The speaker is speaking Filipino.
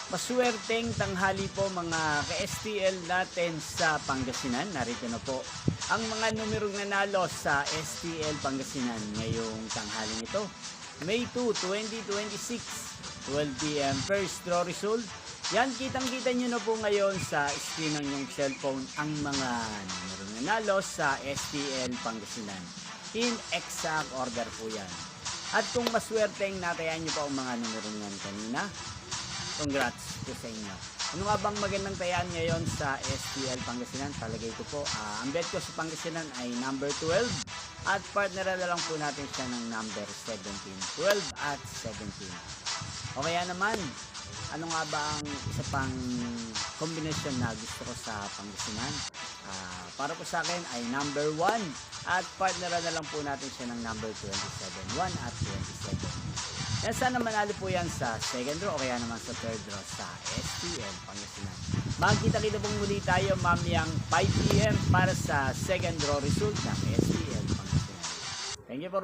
Maswerteng tanghali po mga ka-STL natin sa Pangasinan. Narito na po ang mga numerong nanalo sa STL Pangasinan ngayong tanghaling ito. May 2, 2026, 12 p.m. First draw result. Yan, kitang-kita nyo na po ngayon sa screen ng inyong cellphone ang mga numerong nanalo sa STL Pangasinan. In exact order po yan. At kung maswerteng natayan nyo pa ang mga numerong yan kanina, congrats po sa inyo. Ano nga bang magandang tayaan ngayon sa STL Pangasinan? Palagay ko po, ang bet ko sa Pangasinan ay number 12 at partner na lang po natin siya ng number 17. 12 at 17. O kaya naman, ano nga ba ang isa pang kombinasyon na gusto ko sa Pangasinan? Para po sa akin ay number 1 at partner na lang po natin siya ng number 27. 1 at 27. Yan, sana manalo po yan sa second draw o kaya naman sa third draw sa STL Pangasinan. Magkita-kita pong muli tayo mamayang 5 p.m. para sa second draw result ng STL Pangasinan. Thank you for